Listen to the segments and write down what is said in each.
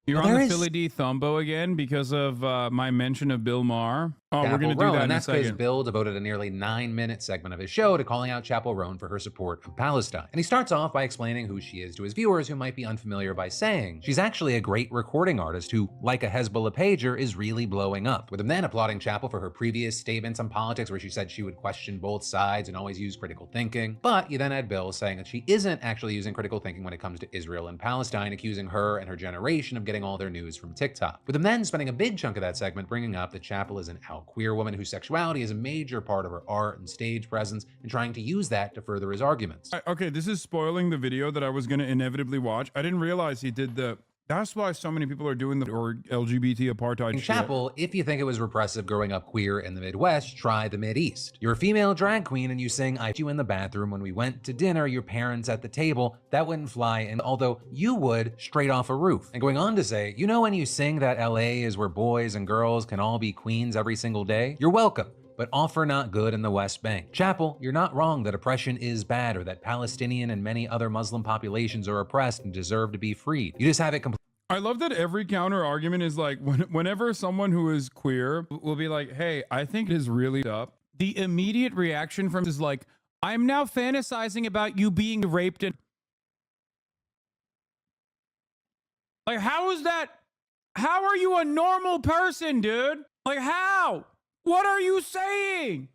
You're on the Philly D Thumbo again because of my mention of Bill Maher. Oh, we're going to do that and in a that's because second. Bill devoted a nearly 9-minute segment of his show to calling out Chapel Roan for her support of Palestine. And he starts off by explaining who she is to his viewers who might be unfamiliar by saying she's actually a great recording artist who, like a Hezbollah pager, is really blowing up. With him then applauding Chapel for her previous statements on politics where she said she would question both sides and always use critical thinking. But you then had Bill saying that she isn't actually using critical thinking when it comes to Israel and Palestine, accusing her and her generation of getting all their news from TikTok. With him then spending a big chunk of that segment bringing up that Chapel is an out queer woman whose sexuality is a major part of her art and stage presence, and trying to use that to further his arguments. Okay, this is spoiling the video that I was going to inevitably watch. I didn't realize he did the... That's why so many people are doing the LGBT apartheid shit. Chapel, if you think it was repressive growing up queer in the Midwest, try the Mideast. You're a female drag queen and you sing "I you in the bathroom when we went to dinner, your parents at the table." That wouldn't fly, and although you would, straight off a roof. And going on to say, you know when you sing that LA is where boys and girls can all be queens every single day? You're welcome, but offer not good in the West Bank. Chapel, you're not wrong that oppression is bad or that Palestinian and many other Muslim populations are oppressed and deserve to be freed. You just have it completely. I love that every counter argument is like, whenever someone who is queer will be like, hey, I think it is really up. The immediate reaction from is like, I'm now fantasizing about you being raped. And like, how is that? How are you a normal person, dude? Like, how? What are you saying?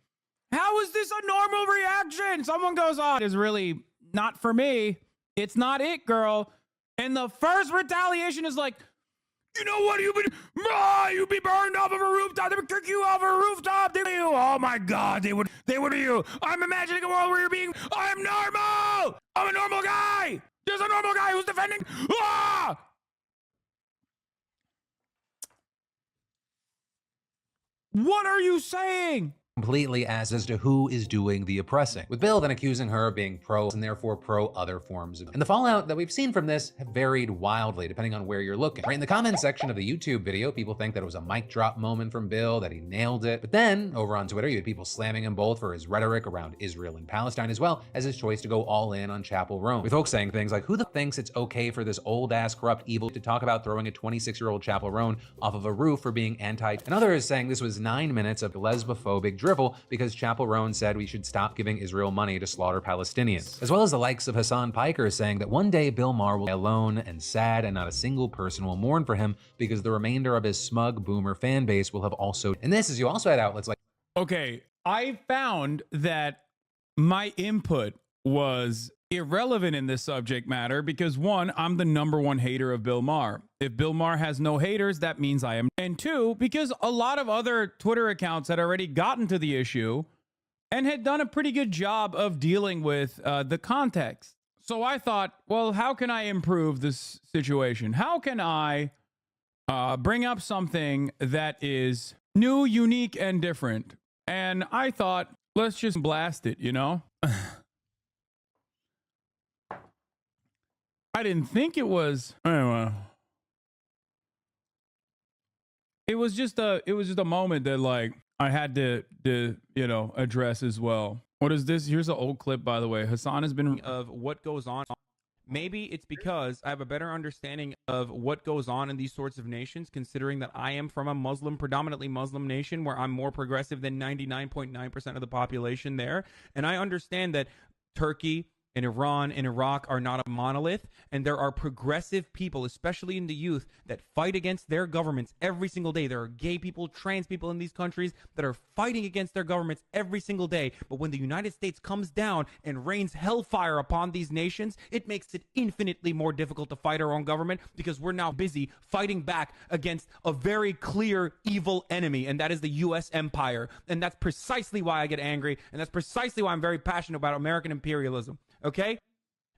How is this a normal reaction? Someone goes, oh, it is really not for me. It's not it, girl. And the first retaliation is like, you know what? You'd be burned off of a rooftop. They would kick you off a rooftop. Oh my God, they would you. I'm imagining a world where you're being, I'm normal. I'm a normal guy. There's a normal guy who's defending. Ah! What are you saying? Completely as to who is doing the oppressing, with Bill then accusing her of being pro and therefore pro other forms of. And the fallout that we've seen from this have varied wildly depending on where you're looking. Right in the comments section of the YouTube video, people think that it was a mic drop moment from Bill, that he nailed it. But then over on Twitter, you had people slamming him both for his rhetoric around Israel and Palestine, as well as his choice to go all in on Chapel Roan. With folks saying things like, who the thinks it's okay for this old ass corrupt evil to talk about throwing a 26-year-old Chapel Roan off of a roof for being anti, and others saying this was 9 minutes of lesbophobic drivel because Chapel Roan said we should stop giving Israel money to slaughter Palestinians. As well as the likes of Hasan Piker saying that one day Bill Maher will be alone and sad and not a single person will mourn for him because the remainder of his smug boomer fan base will have also. And this is, you also had outlets like. Okay, I found that my input was irrelevant in this subject matter because one, I'm the #1 hater of Bill Maher. If Bill Maher has no haters, that means I am. And two, because a lot of other Twitter accounts had already gotten to the issue and had done a pretty good job of dealing with the context. So I thought, well, how can I improve this situation? How can I bring up something that is new, unique, and different? And I thought, let's just blast it, you know? I didn't think it was. Anyway, it was just a moment that like I had to you know address as well. What is this? Here's an old clip, by the way. Hasan has been of what goes on. Maybe it's because I have a better understanding of what goes on in these sorts of nations, considering that I am from a predominantly Muslim nation where I'm more progressive than 99.9% of the population there, and I understand that Turkey and Iran and Iraq are not a monolith, and there are progressive people, especially in the youth, that fight against their governments every single day. There are gay people, trans people in these countries that are fighting against their governments every single day. But when the United States comes down and rains hellfire upon these nations, it makes it infinitely more difficult to fight our own government because we're now busy fighting back against a very clear evil enemy, and that is the U.S. empire. And that's precisely why I get angry, and that's precisely why I'm very passionate about American imperialism. Okay?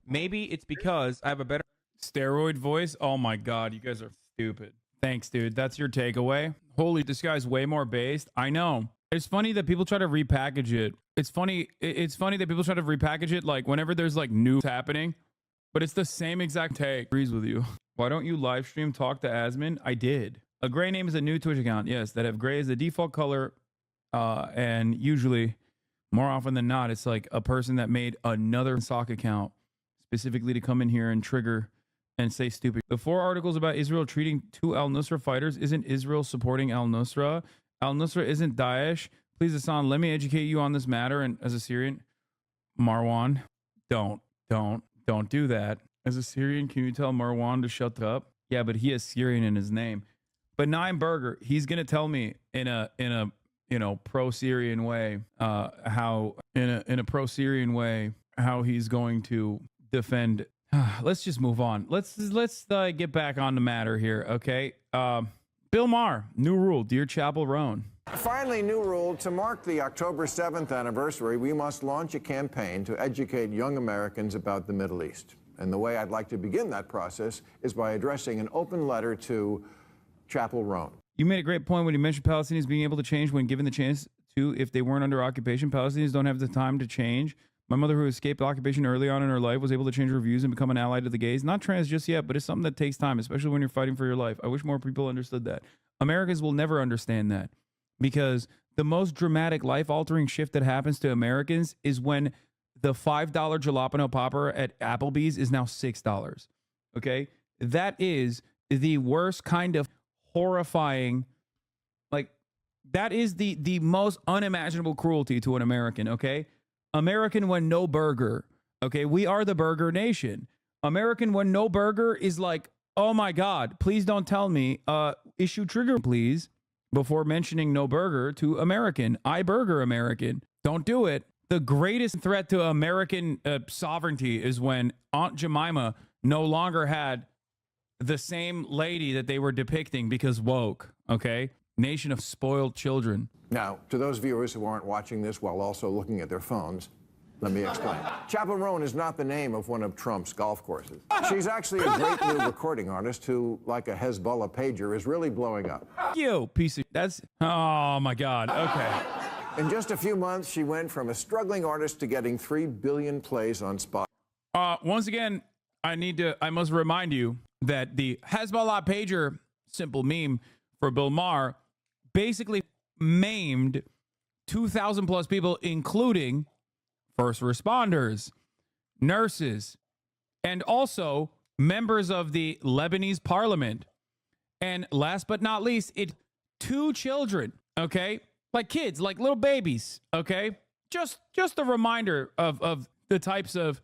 Maybe it's because I have a better steroid voice. Oh my God, you guys are stupid. Thanks, dude. That's your takeaway. Holy, this guy's way more based. I know. It's funny that people try to repackage it. It's funny that people try to repackage it like whenever there's like news happening, but it's the same exact take. Agrees with you. Why don't you live stream Talk to Asman? I did. A gray name is a new Twitch account. Yes, that have gray as the default color, and usually, more often than not, it's like a person that made another sock account specifically to come in here and trigger and say stupid. The 4 articles about Israel treating 2 al-Nusra fighters. Isn't Israel supporting al-Nusra? Al-Nusra isn't Daesh. Please, Hasan, let me educate you on this matter. And as a Syrian, Marwan, don't do that. As a Syrian, can you tell Marwan to shut up? Yeah, but he has Syrian in his name. But Naim Berger, he's gonna tell me in a pro-Syrian way how in a pro-Syrian way how he's going to defend. Let's just move on. Let's get back on the matter here, okay? Bill Maher, new rule, Dear Chapel Roan. Finally, new rule. To mark the October 7th anniversary, we must launch a campaign to educate young Americans about the Middle East. And the way I'd like to begin that process is by addressing an open letter to Chapel Roan. You made a great point when you mentioned Palestinians being able to change when given the chance to. If they weren't under occupation, Palestinians don't have the time to change. My mother, who escaped occupation early on in her life, was able to change her views and become an ally to the gays. Not trans just yet, but it's something that takes time, especially when you're fighting for your life. I wish more people understood that. Americans will never understand that, because the most dramatic, life-altering shift that happens to Americans is when the $5 jalapeno popper at Applebee's is now $6. Okay? That is the worst kind of horrifying, like, that is the most unimaginable cruelty to an American, okay? American when no burger, okay? We are the burger nation. American when no burger is like, oh my God, please don't tell me, issue trigger, please, before mentioning no burger to American. I burger American. Don't do it. The greatest threat to American sovereignty is when Aunt Jemima no longer had the same lady that they were depicting because woke, okay? Nation of spoiled children. Now, to those viewers who aren't watching this while also looking at their phones, let me explain. Chapel Roan is not the name of one of Trump's golf courses. She's actually a great new recording artist who, like a Hezbollah pager, is really blowing up. You piece of... That's... Oh, my God. Okay. In just a few months, she went from a struggling artist to getting 3 billion plays on Spotify. Once again, I must remind you that the Hezbollah pager, simple meme for Bill Maher, basically maimed 2,000 plus people, including first responders, nurses, and also members of the Lebanese parliament. And last but not least, 2 children, okay? Like kids, like little babies, okay? Just a reminder of the types of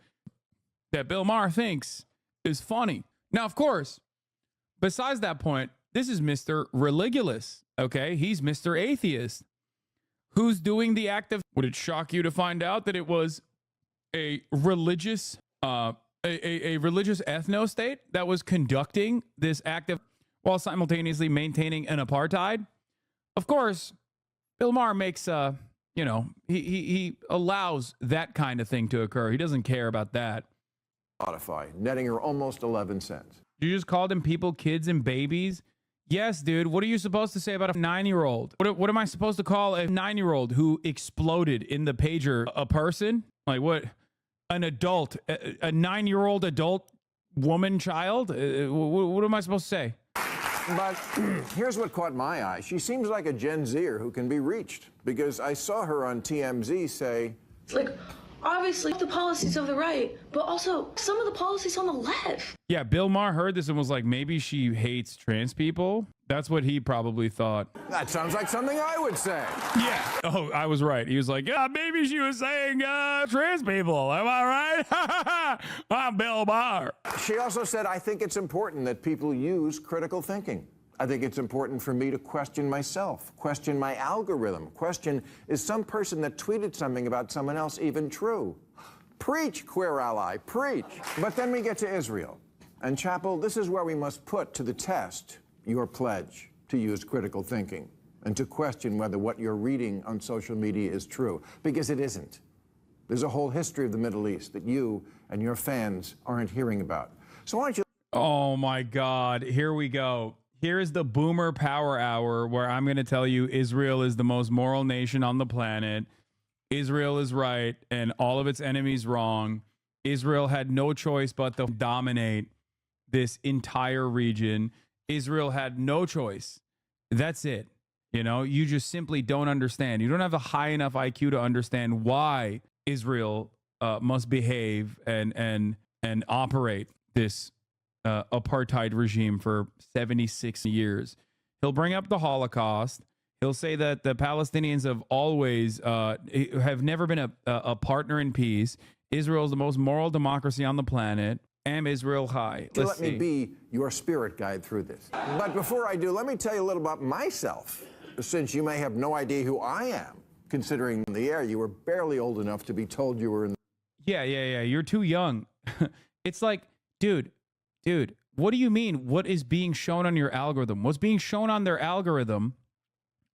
that Bill Maher thinks is funny. Now, of course, besides that point, this is Mr. Religulous, okay? He's Mr. Atheist, who's doing the act of... Would it shock you to find out that it was a religious, a religious ethno-state that was conducting this act of, while simultaneously maintaining an apartheid? Of course, Bill Maher makes, he allows that kind of thing to occur. He doesn't care about that. Spotify, netting her almost 11 cents. You just called them people, kids, and babies? Yes, dude. What are you supposed to say about a 9-year-old? What am I supposed to call a 9-year-old who exploded in the pager a person? Like what? An adult, a 9-year-old adult woman, child? What am I supposed to say? But here's what caught my eye. She seems like a Gen Zer who can be reached, because I saw her on TMZ say, like, obviously the policies of the right, but also some of the policies on the left. Yeah, Bill Maher heard this and was like, maybe she hates trans people. That's what he probably thought. that sounds like something I would say. Yeah. Oh, I was right. He was like, yeah, maybe she was saying trans people. Am I right? I'm Bill Maher. She also said, I think it's important that people use critical thinking. I think it's important for me to question myself, question my algorithm, question, is some person that tweeted something about someone else even true? Preach, queer ally, preach. But then we get to Israel. And Chapel, this is where we must put to the test your pledge to use critical thinking and to question whether what you're reading on social media is true, because it isn't. There's a whole history of the Middle East that you and your fans aren't hearing about. So why don't you... Oh my God, here we go. Here is the Boomer Power Hour, where I'm going to tell you Israel is the most moral nation on the planet. Israel is right and all of its enemies wrong. Israel had no choice but to dominate this entire region. Israel had no choice. That's it. You know, you just simply don't understand. You don't have a high enough IQ to understand why Israel must behave and operate this apartheid regime for 76 years. He'll bring up the Holocaust. He'll say that the Palestinians have always have never been a partner in peace. Israel is the most moral democracy on the planet. Am Israel high? Let me be your spirit guide through this. But before I do, let me tell you a little about myself, since you may have no idea who I am, considering in the air you were barely old enough to be told you were in. Yeah. You're too young. It's like, dude, what do you mean? What is being shown on your algorithm? What's being shown on their algorithm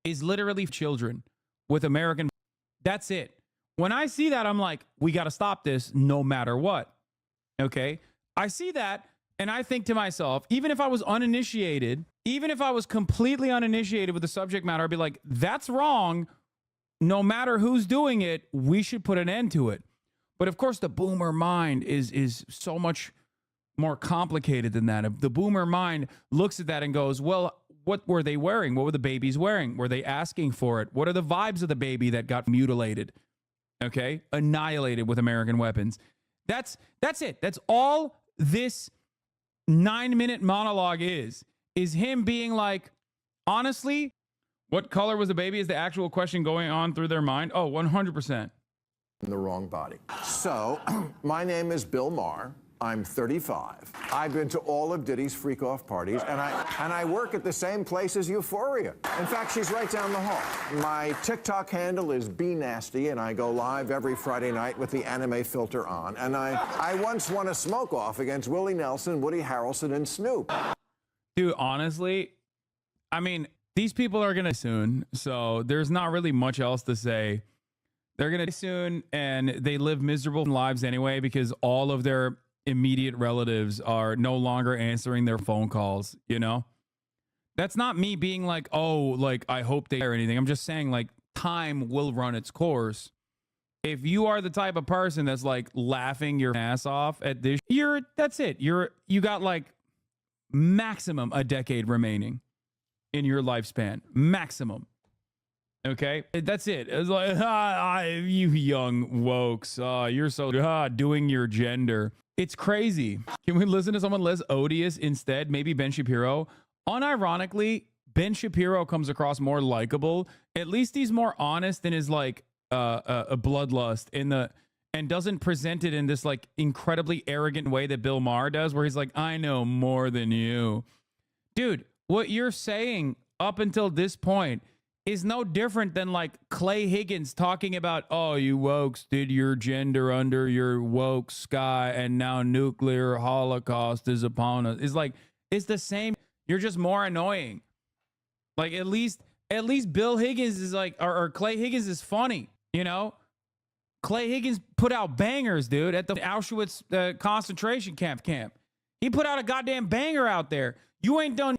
is literally children with American. That's it. When I see that, I'm like, we got to stop this no matter what. Okay. I see that and I think to myself, even if I was uninitiated, even if I was completely uninitiated with the subject matter, I'd be like, that's wrong. No matter who's doing it, we should put an end to it. But of course, the boomer mind is so much more complicated than that. If the boomer mind looks at that and goes, well, what were they wearing? What were the babies wearing? Were they asking for it? What are the vibes of the baby that got mutilated? Okay. Annihilated with American weapons. That's it. That's all this 9-minute monologue is him being like, honestly, what color was the baby is the actual question going on through their mind. Oh, 100%. In the wrong body. So, my name is Bill Maher. I'm 35. I've been to all of Diddy's freak-off parties, and I work at the same place as Euphoria. In fact, she's right down the hall. My TikTok handle is BeNasty, and I go live every Friday night with the anime filter on. And I once won a smoke-off against Willie Nelson, Woody Harrelson, and Snoop. Dude, honestly, I mean, these people are going to soon, so there's not really much else to say. They're going to soon, and they live miserable lives anyway because all of their immediate relatives are no longer answering their phone calls, you know? That's not me being like, oh, like, I hope they or anything. I'm just saying, like, time will run its course. If you are the type of person that's like laughing your ass off at this, that's it. You got like maximum a decade remaining in your lifespan. Maximum. Okay, that's it. It's like, you young wokes, you're so doing your gender. It's crazy. Can we listen to someone less odious instead? Maybe Ben Shapiro. Unironically, Ben Shapiro comes across more likable. At least he's more honest in his like a bloodlust and doesn't present it in this like incredibly arrogant way that Bill Maher does, where he's like, I know more than you, dude. What you're saying up until this point is no different than like Clay Higgins talking about, oh, you wokes did your gender under your woke sky and now nuclear holocaust is upon us. It's like, it's the same. You're just more annoying. Like at least Bill Higgins is like, or Clay Higgins is funny, you know? Clay Higgins put out bangers, dude, at the Auschwitz concentration camp. He put out a goddamn banger out there. You ain't done.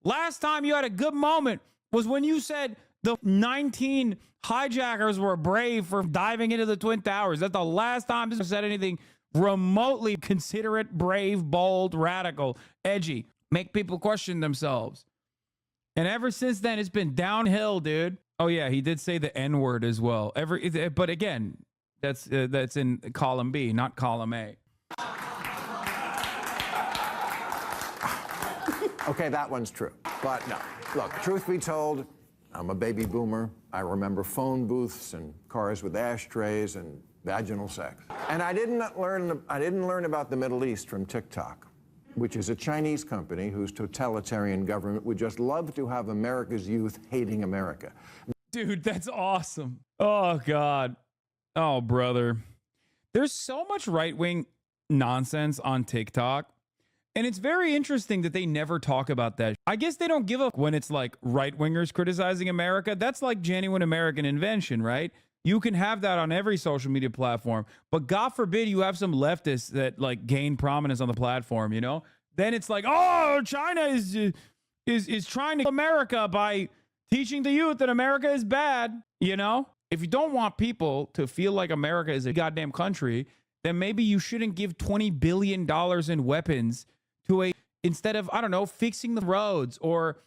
Last time you had a good moment was when you said the 19 hijackers were brave for diving into the Twin Towers. That's the last time you said anything remotely considerate, brave, bold, radical, edgy, make people question themselves. And ever since then, it's been downhill, dude. Oh yeah, he did say the N-word as well. But again, that's in column B, not column A. Okay, that one's true. But no, look, truth be told, I'm a baby boomer. I remember phone booths and cars with ashtrays and vaginal sex. And I didn't learn about the Middle East from TikTok, which is a Chinese company whose totalitarian government would just love to have America's youth hating America. Dude, that's awesome. Oh, God. Oh, brother. There's so much right-wing nonsense on TikTok. And it's very interesting that they never talk about that. I guess they don't give up when it's like right-wingers criticizing America. That's like genuine American invention, right? You can have that on every social media platform. But God forbid you have some leftists that like gain prominence on the platform, you know? Then it's like, oh, China is trying to America by teaching the youth that America is bad, you know? If you don't want people to feel like America is a goddamn country, then maybe you shouldn't give $20 billion in weapons to instead of, I don't know, fixing the roads or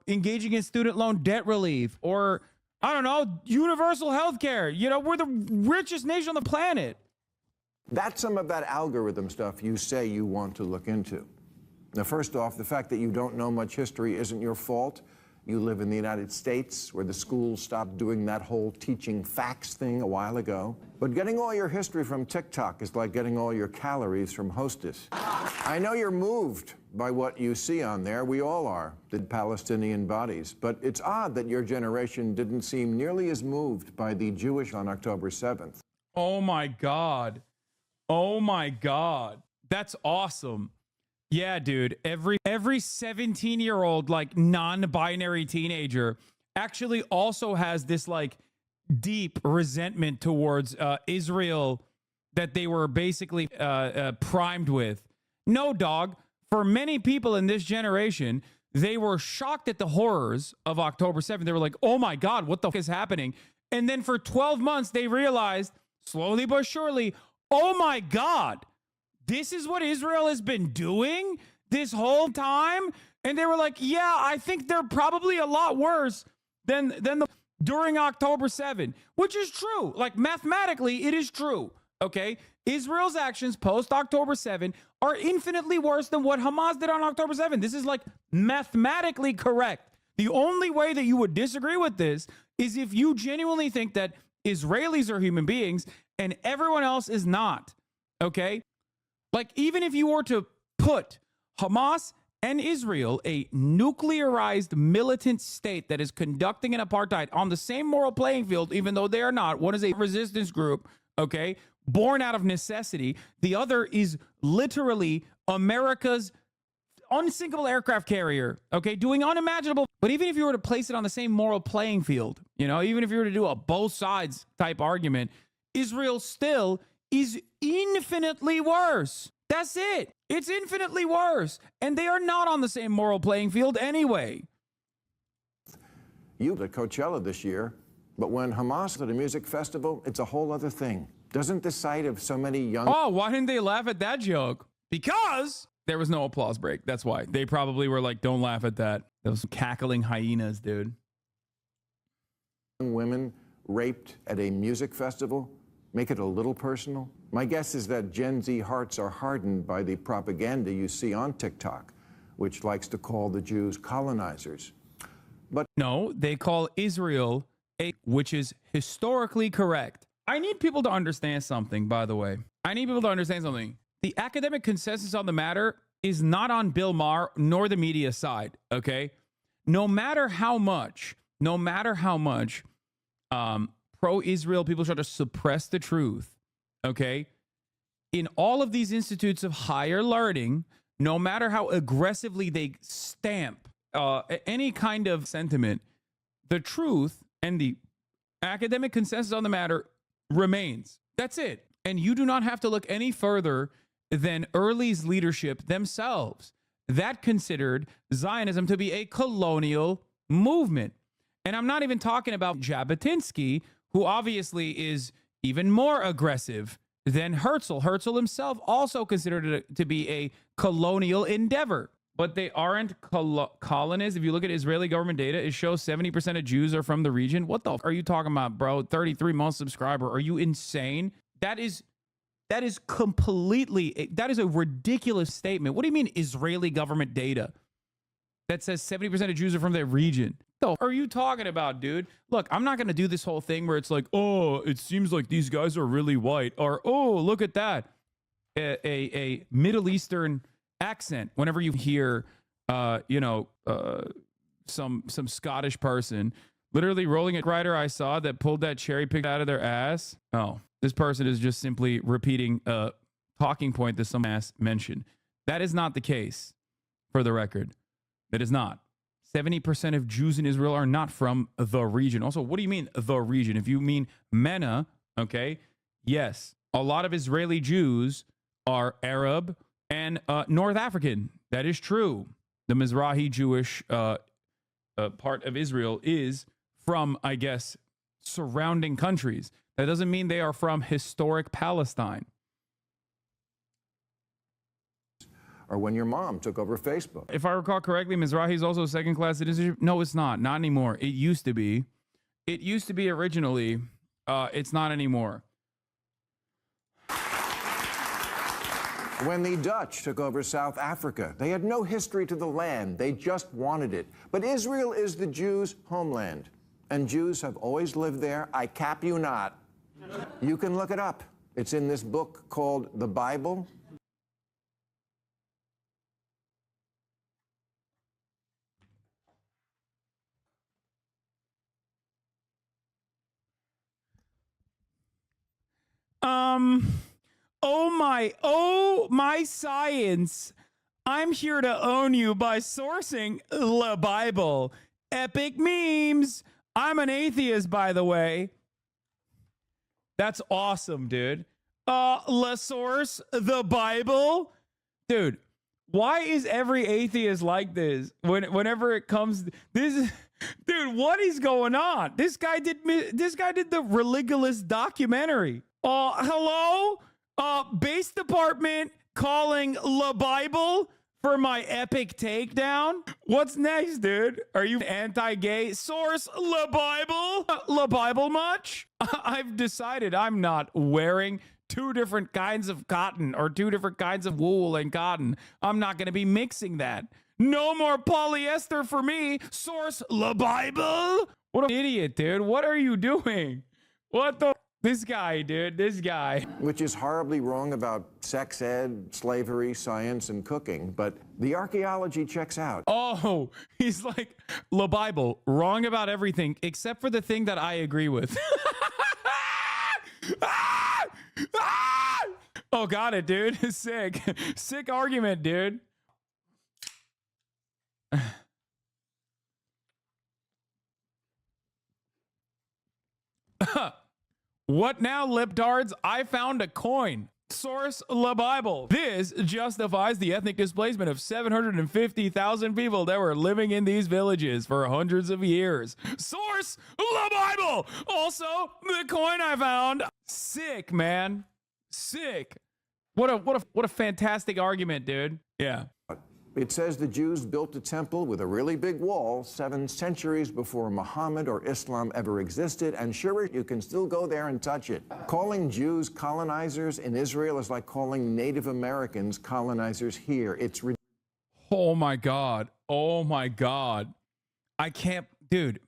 engaging in student loan debt relief or, I don't know, universal health care. You know, we're the richest nation on the planet. That's some of that algorithm stuff you say you want to look into. Now, first off, the fact that you don't know much history isn't your fault. You live in the United States, where the schools stopped doing that whole teaching facts thing a while ago. But getting all your history from TikTok is like getting all your calories from Hostess. I know you're moved by what you see on there. We all are, the Palestinian bodies. But it's odd that your generation didn't seem nearly as moved by the Jewish on October 7th. Oh my God. Oh my God. That's awesome. Yeah, dude. Every 17-year-old, like, non-binary teenager actually also has this, like, deep resentment towards Israel that they were basically primed with. No, dog. For many people in this generation, they were shocked at the horrors of October 7th. They were like, oh my God, what the fuck is happening? And then for 12 months, they realized, slowly but surely, oh my God, this is what Israel has been doing this whole time? And they were like, yeah, I think they're probably a lot worse than during October 7, which is true. Like, mathematically, it is true. Okay? Israel's actions post October 7 are infinitely worse than what Hamas did on October 7. This is, like, mathematically correct. The only way that you would disagree with this is if you genuinely think that Israelis are human beings and everyone else is not. Okay? Like, even if you were to put Hamas and Israel, a nuclearized militant state that is conducting an apartheid, on the same moral playing field, even though they are not. One is a resistance group, okay, born out of necessity. The other is literally America's unsinkable aircraft carrier, okay, doing unimaginable. But even if you were to place it on the same moral playing field, you know, even if you were to do a both sides type argument, Israel still is infinitely worse. That's it. It's infinitely worse. And they are not on the same moral playing field anyway. You at Coachella this year, but when Hamas at a music festival, it's a whole other thing. Doesn't the sight of so many young... Oh, why didn't they laugh at that joke? Because there was no applause break. That's why. They probably were like, don't laugh at that. Those cackling hyenas, dude. Women raped at a music festival? Make it a little personal? My guess is that Gen Z hearts are hardened by the propaganda you see on TikTok, which likes to call the Jews colonizers. But no, they call Israel which is historically correct. I need people to understand something, by the way. I need people to understand something. The academic consensus on the matter is not on Bill Maher nor the media side, okay? No matter how much pro-Israel people try to suppress the truth, okay? In all of these institutes of higher learning, no matter how aggressively they stamp any kind of sentiment, the truth and the academic consensus on the matter remains. That's it. And you do not have to look any further than Early's leadership themselves that considered Zionism to be a colonial movement. And I'm not even talking about Jabotinsky, who obviously is even more aggressive than Herzl. Herzl himself also considered it to be a colonial endeavor. But they aren't colonists. If you look at Israeli government data, it shows 70% of Jews are from the region. What the f are you talking about, bro? 33 month subscriber. Are you insane? That is completely, that is a ridiculous statement. What do you mean Israeli government data that says 70% of Jews are from that region? What the f are you talking about, dude? Look, I'm not going to do this whole thing where it's like, oh, it seems like these guys are really white, or, oh, look at that. A Middle Eastern accent whenever you hear some Scottish person literally rolling a rider I saw that pulled that cherry pick out of their ass. Oh, this person is just simply repeating a talking point that some ass mentioned. That is not the case, for the record. That is not. 70% of Jews in Israel are not from the region. Also, what do you mean the region? If you mean MENA, okay, yes, a lot of Israeli Jews are Arab and North African. That is true. The Mizrahi Jewish part of Israel is from, I guess, surrounding countries. That doesn't mean they are from historic Palestine. Or when your mom took over Facebook. If I recall correctly, Mizrahi is also second-class citizenship. No, it's not. Not anymore. It used to be. It used to be originally. It's not anymore. When the Dutch took over South Africa, they had no history to the land. They just wanted it. But Israel is the Jews' homeland, and Jews have always lived there. I cap you not. You can look it up. It's in this book called The Bible. Oh my science. I'm here to own you by sourcing the Bible. Epic memes. I'm an atheist, by the way. That's awesome, dude. La source, the Bible. Dude, why is every atheist like this? Whenever it comes, this, dude, what is going on? This guy did the Religulous documentary. Hello? Base department calling La Bible for my epic takedown? What's next, dude? Are you anti-gay? Source, La Bible? La Bible much? I've decided I'm not wearing two different kinds of cotton or two different kinds of wool and cotton. I'm not going to be mixing that. No more polyester for me. Source, La Bible? What an idiot, dude. What are you doing? What the... This guy, dude, this guy. Which is horribly wrong about sex ed, slavery, science, and cooking, but the archaeology checks out. Oh, he's like, La Bible, wrong about everything except for the thing that I agree with. Oh, got it, dude. Sick. Sick argument, dude. What now, lipdards? I found a coin. Source, La Bible. This justifies the ethnic displacement of 750,000 people that were living in these villages for hundreds of years. Source, La Bible. Also, the coin I found. Sick, man. Sick. What a fantastic argument, dude. Yeah. It says the Jews built a temple with a really big wall 7 centuries before Muhammad or Islam ever existed, and sure, you can still go there and touch it. Calling Jews colonizers in Israel is like calling Native Americans colonizers here. It's ridiculous. Oh my God. Oh my God. I can't, dude.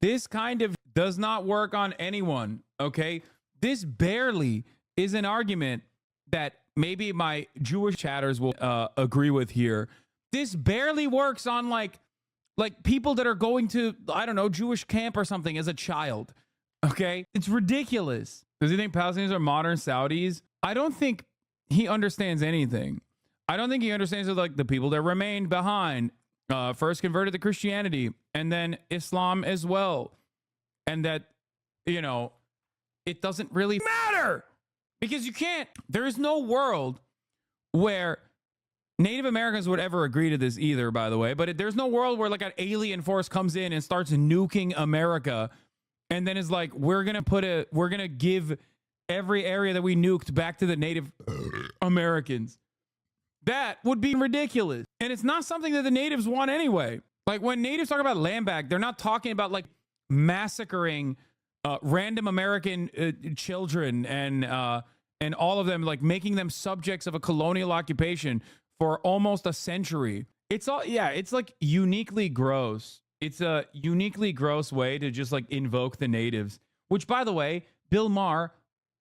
This kind of does not work on anyone, okay? This barely is an argument that maybe my Jewish chatters will agree with here. This barely works on like people that are going to, I don't know, Jewish camp or something as a child. Okay? It's ridiculous. Does he think Palestinians are modern Saudis? I don't think he understands anything. I don't think he understands like the people that remained behind, first converted to Christianity and then Islam as well. And that, you know, it doesn't really matter. Because you can't, there is no world where Native Americans would ever agree to this either, by the way, but there's no world where like an alien force comes in and starts nuking America and then is like, we're going to give every area that we nuked back to the Native Americans. That would be ridiculous. And it's not something that the natives want anyway. Like when natives talk about land back, they're not talking about like massacring random American children and all of them, like making them subjects of a colonial occupation for almost a century. It's all, yeah, it's like uniquely gross. It's a uniquely gross way to just like invoke the natives, which by the way, Bill Maher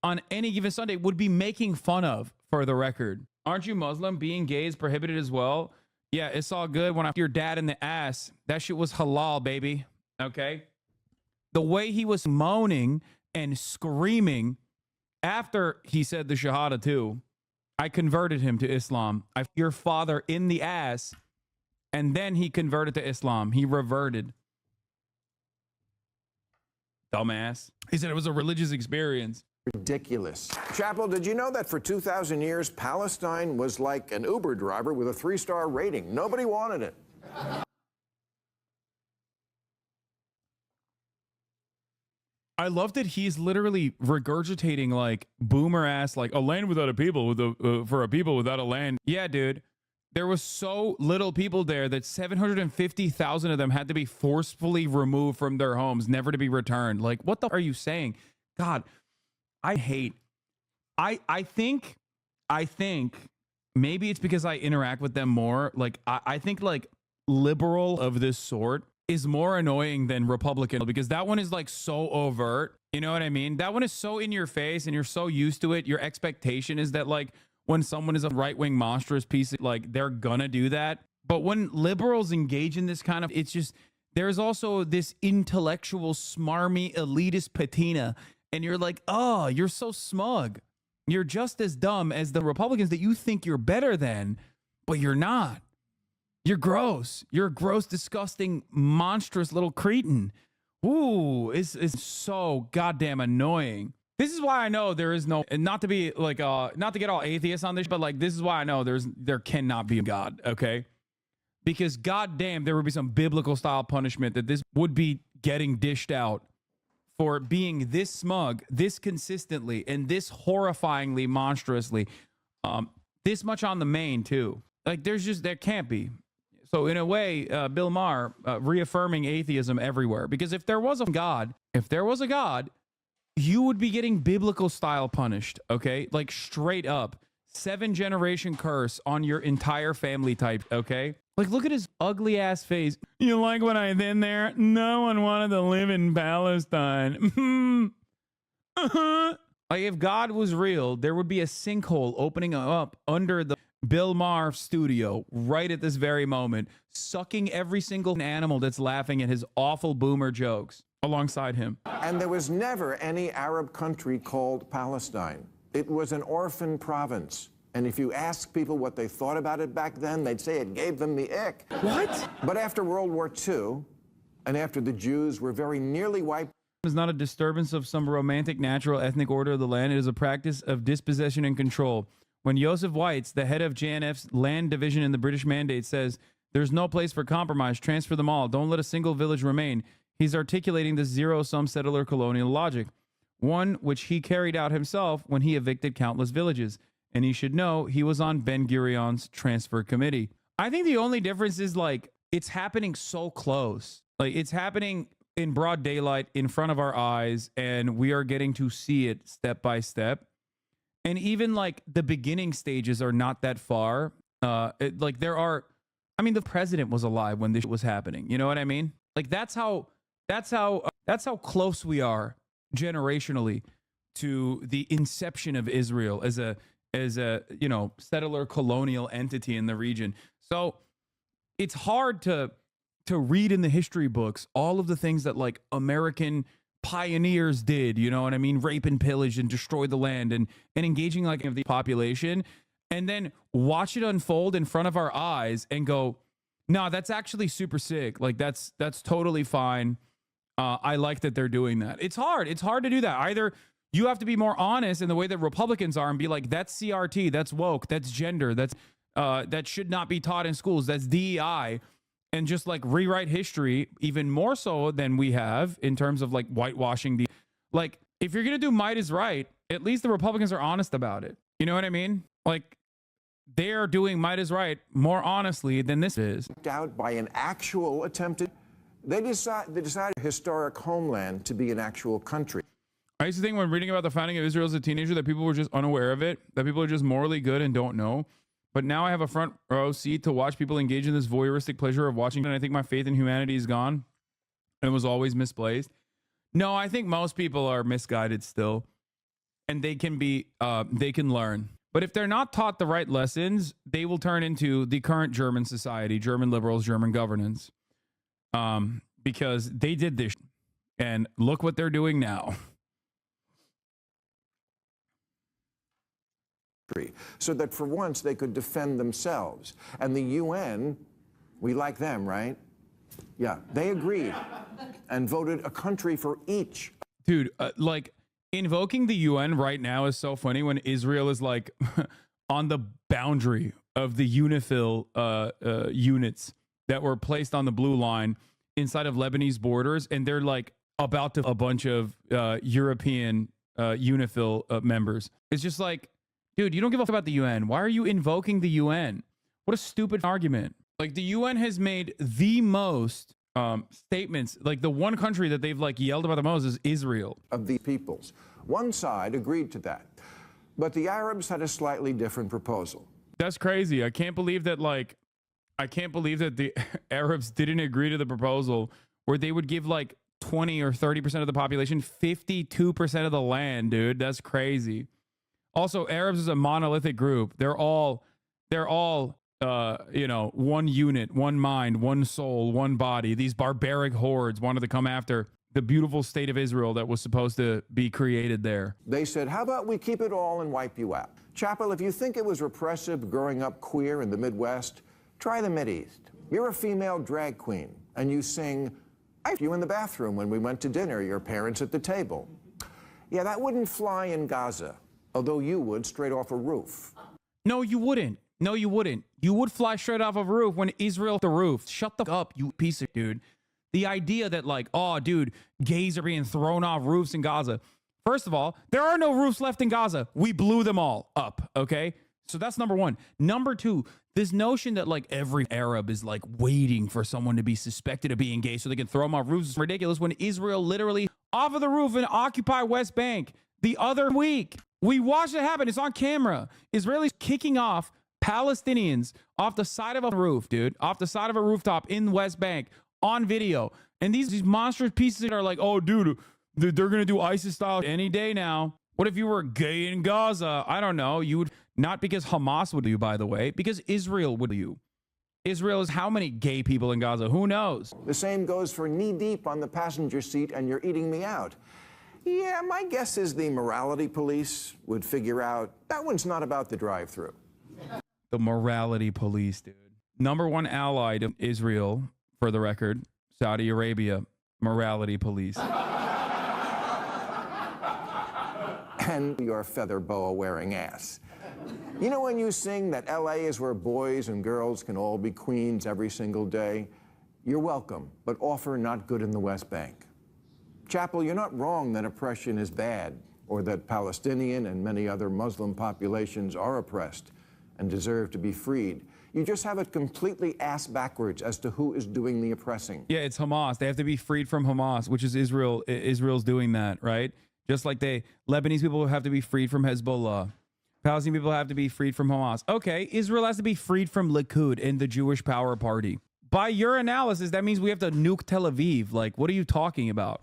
on any given Sunday would be making fun of, for the record. Aren't you Muslim? Being gay is prohibited as well. Yeah, it's all good when I your dad in the ass. That shit was halal, baby. Okay. The way he was moaning and screaming after he said the Shahada too, I converted him to Islam. I your father in the ass, and then he converted to Islam. He reverted. Dumbass. He said it was a religious experience. Ridiculous. Chappell, did you know that for 2,000 years, Palestine was like an Uber driver with a 3-star rating? Nobody wanted it. I love that he's literally regurgitating like boomer ass, like a land without a people for a people without a land. Yeah, dude. There was so little people there that 750,000 of them had to be forcefully removed from their homes, never to be returned. Like, what the are you saying? God, I think I think maybe it's because I interact with them more. Like, I think like liberal of this sort is more annoying than Republican, because that one is like so overt. You know what I mean? That one is so in your face and you're so used to it. Your expectation is that like when someone is a right-wing monstrous piece, like they're gonna do that. But when liberals engage in this kind of, it's just, there's also this intellectual, smarmy, elitist patina. And you're like, oh, you're so smug. You're just as dumb as the Republicans that you think you're better than, but you're not. You're gross. You're a gross, disgusting, monstrous little cretin. Ooh, it's so goddamn annoying. This is why I know there is no, and not to be like, not to get all atheists on this, but like, this is why I know there cannot be a God, okay? Because goddamn, there would be some biblical style punishment that this would be getting dished out for being this smug, this consistently, and this horrifyingly, monstrously, this much on the main too. Like there can't be. So in a way, Bill Maher reaffirming atheism everywhere, because if there was a God, you would be getting biblical style punished, okay? Like straight up, 7-generation curse on your entire family type, okay? Like, look at his ugly ass face. You like what I did there? No one wanted to live in Palestine. Like, if God was real, there would be a sinkhole opening up under the Bill Maher studio right at this very moment, sucking every single animal that's laughing at his awful boomer jokes alongside him. And there was never any Arab country called Palestine. It was an orphan province. And if you ask people what they thought about it back then, they'd say it gave them the ick. What? But after World War II, and after the Jews were very nearly wiped, is not a disturbance of some romantic natural ethnic order of the land. It is a practice of dispossession and control. When Joseph Weitz, the head of JNF's land division in the British Mandate, says there's no place for compromise, transfer them all, don't let a single village remain, he's articulating this zero-sum settler colonial logic, one which he carried out himself when he evicted countless villages. And he should know he was on Ben-Gurion's transfer committee. I think the only difference is like it's happening so close. Like it's happening in broad daylight in front of our eyes, and we are getting to see it step by step. And even like the beginning stages are not that far. Like there are, I mean, the president was alive when this was happening. You know what I mean? Like that's how close we are generationally to the inception of Israel as a you know, settler colonial entity in the region. So it's hard to read in the history books all of the things that like American pioneers did, you know what I mean? Rape and pillage and destroy the land and engaging like of the population, and then watch it unfold in front of our eyes and go, no, that's actually super sick. Like that's totally fine. I like that they're doing that. It's hard to do that. Either you have to be more honest in the way that Republicans are and be like, that's CRT, that's woke, that's gender, that's that should not be taught in schools, that's DEI, and just like rewrite history even more so than we have in terms of like whitewashing the, like, if you're gonna do might is right, at least the Republicans are honest about it. You know what I mean? Like they're doing might is right more honestly than this is. out by an actual attempted, they decided historic homeland to be an actual country. I used to think when reading about the founding of Israel as a teenager that people were just unaware of it, that people are just morally good and don't know. But now I have a front row seat to watch people engage in this voyeuristic pleasure of watching, and I think my faith in humanity is gone and was always misplaced. No, I think most people are misguided still, and they can learn. But if they're not taught the right lessons, they will turn into the current German society, German liberals, German governance, because they did this, and look what they're doing now. So that for once they could defend themselves. And the UN, we like them, right? Yeah, they agreed and voted a country for each. Dude, like invoking the UN right now is so funny when Israel is like on the boundary of the UNIFIL units that were placed on the blue line inside of Lebanese borders, and they're like about to a bunch of European UNIFIL members. It's just like, dude, you don't give a fuck about the UN. Why are you invoking the UN? What a stupid argument. Like the UN has made the most statements. Like the one country that they've like yelled about the most is Israel. Of the peoples. One side agreed to that. But the Arabs had a slightly different proposal. That's crazy. I can't believe that the Arabs didn't agree to the proposal where they would give like 20 or 30% of the population 52% of the land, dude. That's crazy. Also, Arabs is a monolithic group. They're all one unit, one mind, one soul, one body. These barbaric hordes wanted to come after the beautiful state of Israel that was supposed to be created there. They said, how about we keep it all and wipe you out? Chappell, if you think it was repressive growing up queer in the Midwest, try the Mideast. You're a female drag queen, and you sing, I you in the bathroom when we went to dinner, your parents at the table. Yeah, that wouldn't fly in Gaza, although you would straight off a roof. No, you wouldn't. No, you wouldn't. You would fly straight off of a roof when Israel the roof. Shut the fuck up, you piece of dude. The idea that like, oh, dude, gays are being thrown off roofs in Gaza. First of all, there are no roofs left in Gaza. We blew them all up, okay? So that's number one. Number two, this notion that like every Arab is like waiting for someone to be suspected of being gay so they can throw them off roofs is ridiculous when Israel literally off of the roof and occupy West Bank the other week. We watched it happen. It's on camera. Israelis kicking off Palestinians off the side of a roof, dude, off the side of a rooftop in West Bank on video. And these monstrous pieces are like, oh, dude, they're going to do ISIS style any day now. What if you were gay in Gaza? I don't know. You would not because Hamas would do you, by the way, because Israel would do you. Israel is how many gay people in Gaza? Who knows? The same goes for knee deep on the passenger seat and you're eating me out. Yeah, my guess is the morality police would figure out that one's not about the drive-through. The morality police, dude. Number one ally to Israel, for the record, Saudi Arabia, morality police. And your feather boa wearing ass. You know when you sing that LA is where boys and girls can all be queens every single day? You're welcome, but offer not good in the West Bank. Chappell, you're not wrong that oppression is bad, or that Palestinian and many other Muslim populations are oppressed and deserve to be freed. You just have it completely ass backwards as to who is doing the oppressing. Yeah, it's Hamas. They have to be freed from Hamas, which is Israel. Israel's doing that, right? Just like Lebanese people have to be freed from Hezbollah. Palestinian people have to be freed from Hamas. Okay, Israel has to be freed from Likud and the Jewish Power Party. By your analysis, that means we have to nuke Tel Aviv. Like, what are you talking about?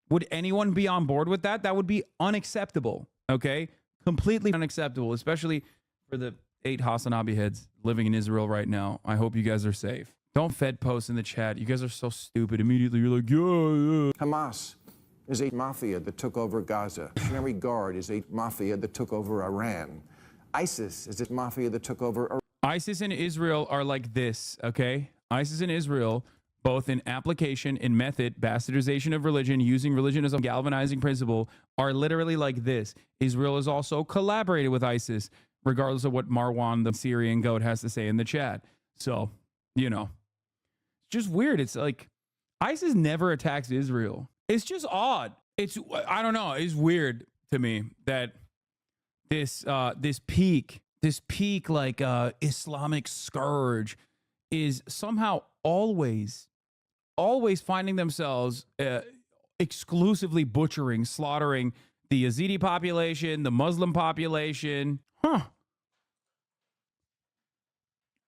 Would anyone be on board with that? That would be unacceptable, okay? Completely unacceptable, especially for the 8 HasanAbi heads living in Israel right now. I hope you guys are safe. Don't Fed post in the chat. You guys are so stupid. Immediately, you're like, yeah. Hamas is a mafia that took over Gaza. National Guard is a mafia that took over Iran. ISIS is a mafia that took over Iraq. ISIS and Israel are like this, okay? ISIS and Israel, both in application, in method, bastardization of religion, using religion as a galvanizing principle, are literally like this. Israel has also collaborated with ISIS, regardless of what Marwan, the Syrian goat, has to say in the chat. So, you know, it's just weird. It's like ISIS never attacks Israel. It's just odd. I don't know. It's weird to me that this peak like Islamic scourge is somehow always finding themselves exclusively butchering, slaughtering the Yazidi population, the Muslim population.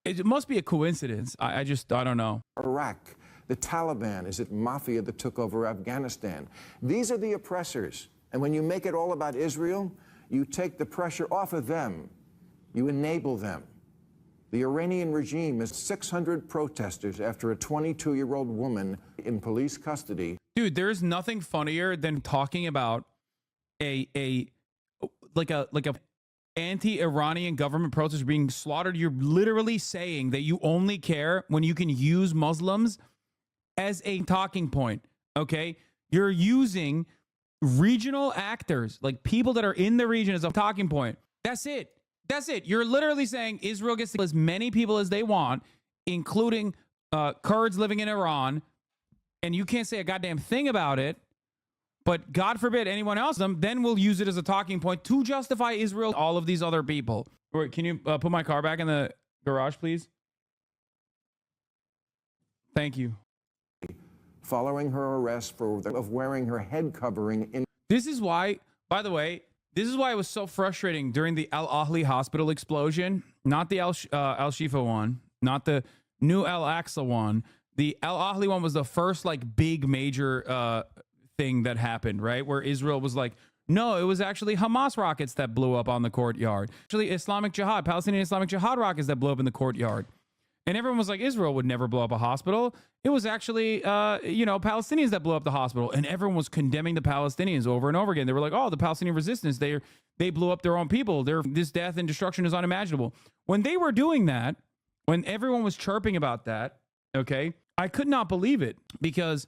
It must be a coincidence. I don't know. Iraq. The Taliban is a mafia that took over Afghanistan. These are the oppressors. And when you make it all about Israel, you take the pressure off of them. You enable them. The Iranian regime is 600 protesters after a 22-year-old woman in police custody. Dude, there's nothing funnier than talking about a anti-Iranian government protesters being slaughtered. You're literally saying that you only care when you can use Muslims as a talking point, okay? You're using regional actors, like people that are in the region, as a talking point. That's it. That's it. You're literally saying Israel gets to kill as many people as they want, including Kurds living in Iran, and you can't say a goddamn thing about it. But God forbid anyone else, then we'll use it as a talking point to justify Israel, all of these other people. Wait, can you put my car back in the garage, please? Thank you. Following her arrest of wearing her head covering in. This is why, by the way, This is why it was so frustrating during the Al Ahli hospital explosion, not the Al Shifa one, not the new Al Aqsa one. The Al Ahli one was the first like big major thing that happened, right? Where Israel was like, no, it was actually Hamas rockets that blew up on the courtyard. Actually, Islamic Jihad, Palestinian Islamic Jihad rockets that blew up in the courtyard. And everyone was like, Israel would never blow up a hospital. It was actually, Palestinians that blew up the hospital. And everyone was condemning the Palestinians over and over again. They were like, oh, the Palestinian resistance, they blew up their own people. This death and destruction is unimaginable. When they were doing that, when everyone was chirping about that, okay, I could not believe it because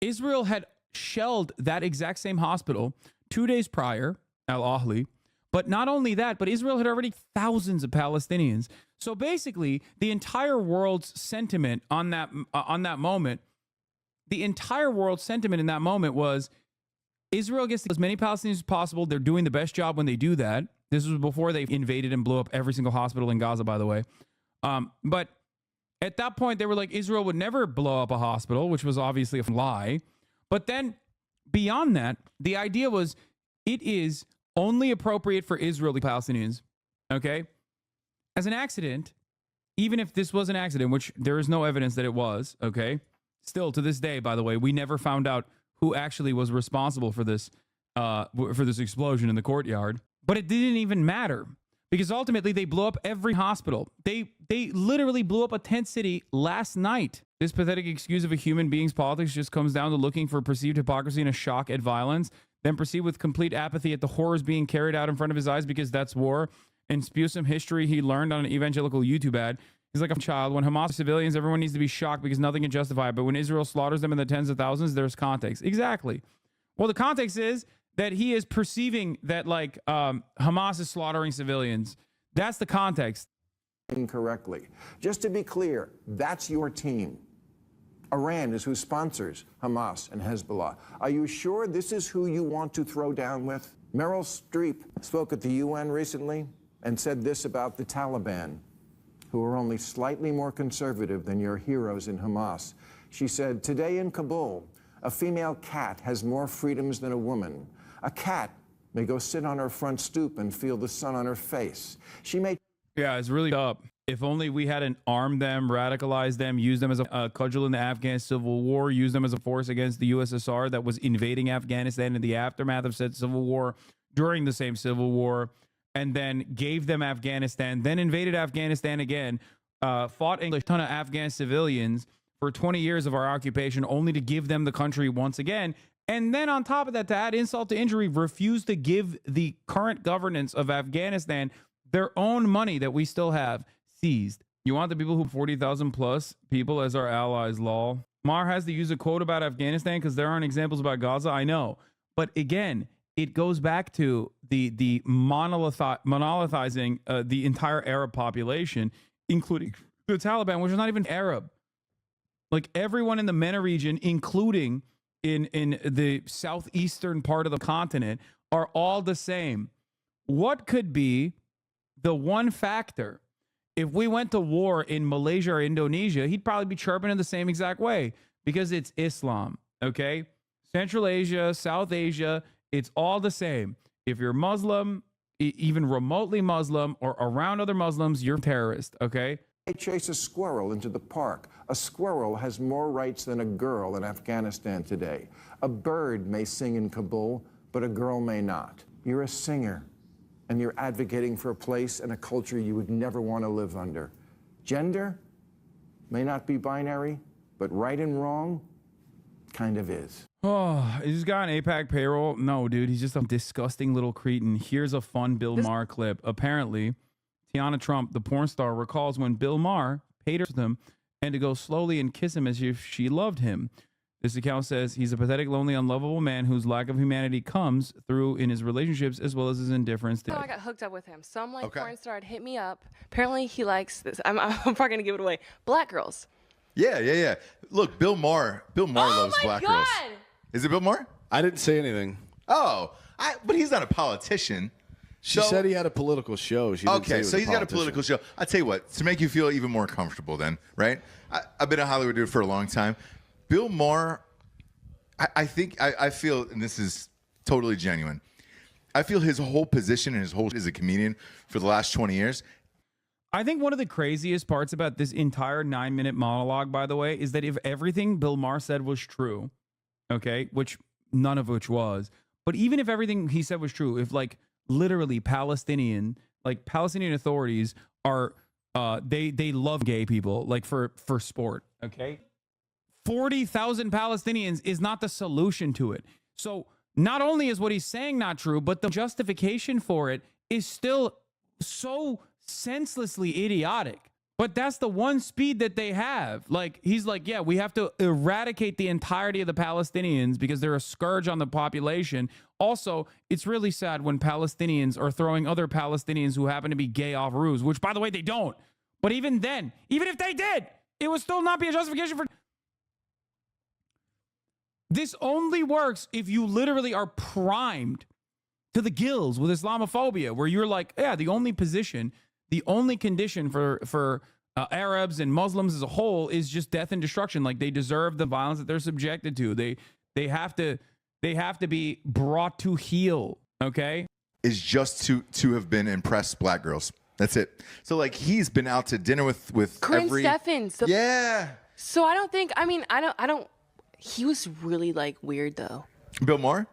Israel had shelled that exact same hospital 2 days prior, Al Ahli. But not only that, but Israel had already thousands of Palestinians. So basically, the entire world's sentiment on that moment, the entire world's sentiment in that moment was Israel gets as many Palestinians as possible. They're doing the best job when they do that. This was before they invaded and blew up every single hospital in Gaza, by the way. But at that point, they were like, Israel would never blow up a hospital, which was obviously a lie. But then beyond that, the idea was it is only appropriate for Israeli Palestinians, okay? As an accident, even if this was an accident, which there is no evidence that it was, okay? Still, to this day, by the way, we never found out who actually was responsible for this explosion in the courtyard. But it didn't even matter because ultimately they blew up every hospital. They literally blew up a tent city last night. This pathetic excuse of a human being's politics just comes down to looking for perceived hypocrisy and a shock at violence, then proceed with complete apathy at the horrors being carried out in front of his eyes because that's war, and spew some history he learned on an evangelical YouTube ad. He's like a child. When Hamas civilians, everyone needs to be shocked because nothing can justify it. But when Israel slaughters them in the tens of thousands, there's context. Exactly. Well, the context is that he is perceiving that like Hamas is slaughtering civilians. That's the context. Incorrectly. Just to be clear, that's your team. Iran is who sponsors Hamas and Hezbollah. Are you sure this is who you want to throw down with? Meryl Streep spoke at the UN recently and said this about the Taliban, who are only slightly more conservative than your heroes in Hamas. She said, today in Kabul, a female cat has more freedoms than a woman. A cat may go sit on her front stoop and feel the sun on her face. She may... Yeah, it's really up. If only we hadn't armed them, radicalized them, used them as a cudgel in the Afghan civil war, used them as a force against the USSR that was invading Afghanistan in the aftermath of said civil war, during the same civil war, and then gave them Afghanistan, then invaded Afghanistan again, fought a ton of Afghan civilians for 20 years of our occupation, only to give them the country once again. And then on top of that, to add insult to injury, refused to give the current governance of Afghanistan their own money that we still have seized. You want the people who 40,000 plus people as our allies, lol. Maher has to use a quote about Afghanistan because there aren't examples about Gaza. I know. But again, it goes back to the monolithizing the entire Arab population, including the Taliban, which is not even Arab. Like everyone in the MENA region, including in the southeastern part of the continent, are all the same. What could be the one factor? If we went to war in Malaysia or Indonesia, he'd probably be chirping in the same exact way because it's Islam, okay? Central Asia, South Asia, it's all the same. If you're Muslim, even remotely Muslim or around other Muslims, you're a terrorist, okay? They chase a squirrel into the park. A squirrel has more rights than a girl in Afghanistan today. A bird may sing in Kabul, but a girl may not. You're a singer, and you're advocating for a place and a culture you would never want to live under. Gender may not be binary, but right and wrong kind of is. Oh, is this guy on APAC payroll? No, dude, he's just a disgusting little cretin. Here's a fun Bill Maher clip. Apparently, Tiana Trump, the porn star, recalls when Bill Maher paid her to him and to go slowly and kiss him as if she loved him. This account says he's a pathetic, lonely, unlovable man whose lack of humanity comes through in his relationships as well as his indifference to... I got hooked up with him. Some porn star had hit me up. Apparently he likes this. I'm probably going to give it away. Black girls. Yeah. Look, Bill Maher loves black girls. Is it Bill Maher? I didn't say anything. Oh, but he's not a politician. She said he had a political show. She didn't say he was so he's got a political show. I'll tell you what, to make you feel even more comfortable then, right? I've been a Hollywood dude for a long time. Bill Maher, I feel, and this is totally genuine, I feel his whole position and his whole as a comedian for the last 20 years. I think one of the craziest parts about this entire 9-minute monologue, by the way, is that if everything Bill Maher said was true, okay, which none of which was, but even if everything he said was true, if like literally Palestinian authorities are, they love gay people, like for sport, okay? 40,000 Palestinians is not the solution to it. So not only is what he's saying not true, but the justification for it is still so senselessly idiotic. But that's the one speed that they have. Like, he's like, yeah, we have to eradicate the entirety of the Palestinians because they're a scourge on the population. Also, it's really sad when Palestinians are throwing other Palestinians who happen to be gay off roofs, which, by the way, they don't. But even then, even if they did, it would still not be a justification for... This only works if you literally are primed to the gills with Islamophobia, where you're like, yeah, the only condition for Arabs and Muslims as a whole is just death and destruction. Like, they deserve the violence that they're subjected to. They have to be brought to heel. Okay, is just to have been impressed black girls. That's it. So like, he's been out to dinner with Corinne every Steffens. Yeah. So I don't think. I mean, I don't. He was really like weird though. Bill Maher?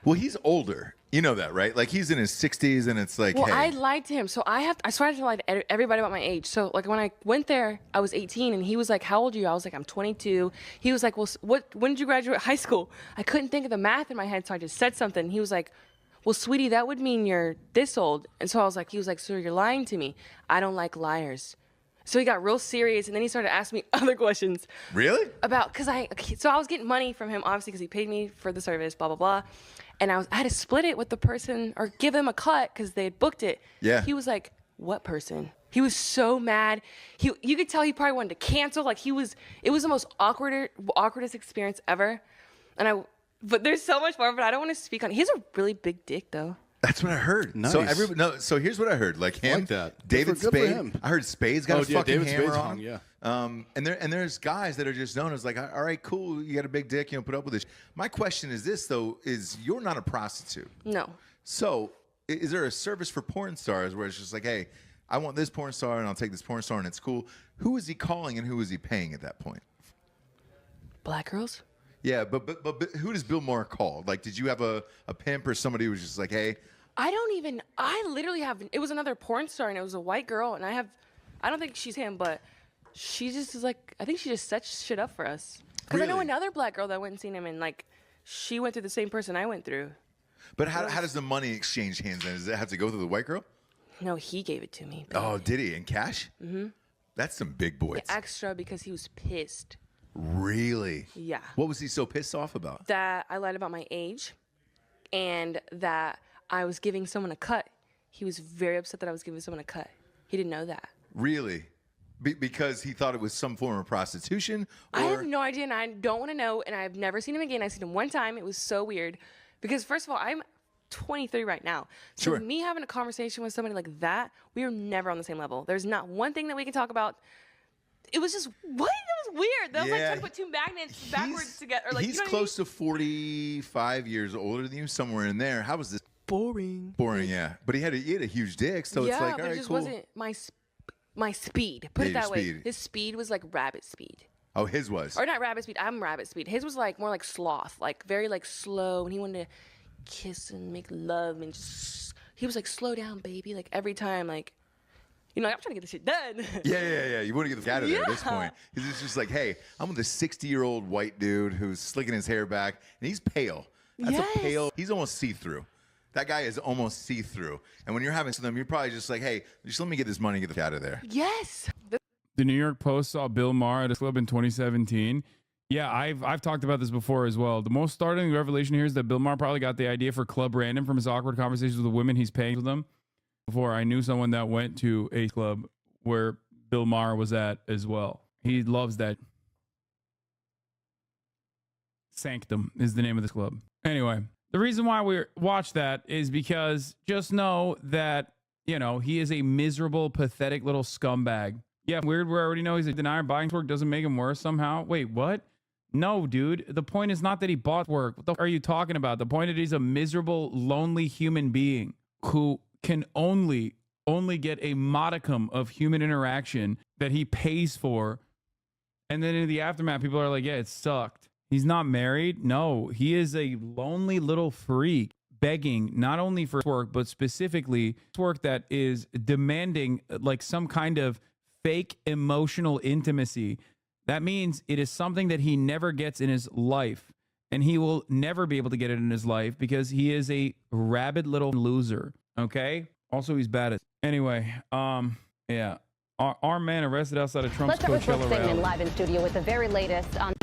Well, he's older. You know that, right? Like, he's in his 60s, and it's like, well, hey. I lied to him. So I started to lie to everybody about my age. So like, when I went there, I was 18, and he was like, "How old are you?" I was like, "I'm 22." He was like, "Well, when did you graduate high school?" I couldn't think of the math in my head, so I just said something. He was like, "Well, sweetie, that would mean you're this old." And so he was like, "So you're lying to me? I don't like liars." So he got real serious, and then he started asking me other questions. Really? Because I was getting money from him, obviously, because he paid me for the service, blah, blah, blah. And I had to split it with the person, or give him a cut, because they had booked it. Yeah. He was like, "What person?" He was so mad. You could tell he probably wanted to cancel. Like, it was the most awkwardest experience ever. But there's so much more, but I don't want to speak on it. He has a really big dick, though. That's what I heard. Nice. So here's what I heard. Like him, like that. David Good for Spade. him. I heard Spade's got a fucking David hammer Spade's on. hung, yeah. And there's guys that are just known as like, all right, cool, you got a big dick, put up with this. My question is this though: is you're not a prostitute? No. So is there a service for porn stars where it's just like, hey, I want this porn star and I'll take this porn star and it's cool? Who is he calling and who is he paying at that point? Black girls? Yeah, but who does Bill Maher call? Like, did you have a pimp or somebody who was just like, hey? I literally have, it was another porn star, and it was a white girl, and I don't think she's him, but she just is like, I think she just sets shit up for us. Because I know Really? another black girl that went and seen him, and like, she went through the same person I went through. But how does the money exchange hands then? Does it have to go through the white girl? No, he gave it to me. Oh, did he? In cash? Mm-hmm. That's some big boys. Extra, because he was pissed. Really? Yeah. What was he so pissed off about? That I lied about my age, and that I was giving someone a cut. He was very upset that I was giving someone a cut. He didn't know that. Really? Because he thought it was some form of prostitution? Or? I have no idea, and I don't want to know, and I've never seen him again. I've seen him one time. It was so weird. Because, first of all, I'm 23 right now. So Sure. me having a conversation with somebody like that, we are never on the same level. There's not one thing that we can talk about. It was just, what? That was weird. That was like trying to put two magnets backwards together. Like, he's you know close to 45 years older than you, somewhere in there. How was this? Boring. Boring, yeah. But he had a huge dick, so it's like, all but right, it just cool. wasn't my speed. Put it Yeah, that your way. speed. His speed was like rabbit speed. Oh, his was. Or not rabbit speed. I'm rabbit speed. His was like more like sloth, like very like slow. And he wanted to kiss and make love, and just, he was like, "Slow down, baby." Like every time, like, you know, like, I'm trying to get this shit done. Yeah. You want to get the out of there at this point. Because it's just like, hey, I'm with a 60-year-old white dude who's slicking his hair back, and he's pale. That's a pale. He's almost see-through. That guy is almost see-through. And when you're having them, you're probably just like, hey, just let me get this money and get the out of there. Yes. The New York Post saw Bill Maher at a club in 2017. Yeah, I've talked about this before as well. The most startling revelation here is that Bill Maher probably got the idea for Club Random from his awkward conversations with the women he's paying with them. Before, I knew someone that went to a club where Bill Maher was at as well. He loves that. Sanctum is the name of this club. Anyway, the reason why we watch that is because just know that, you know, he is a miserable, pathetic little scumbag. Yeah, weird. We already know he's a denier. Buying work doesn't make him worse somehow. Wait, what? No, dude. The point is not that he bought work. What the f are you talking about? The point is he's a miserable, lonely human being who can only get a modicum of human interaction that he pays for. And then in the aftermath, people are like, yeah, it sucked. He's not married. No, he is a lonely little freak begging not only for work, but specifically work that is demanding like some kind of fake emotional intimacy. That means it is something that he never gets in his life, and he will never be able to get it in his life because he is a rabid little loser. Okay. Also, he's bad at. Anyway, yeah. Our man arrested outside of Trump's Let's start with Coachella Brooke Sigmund rally. live in studio with the very latest on.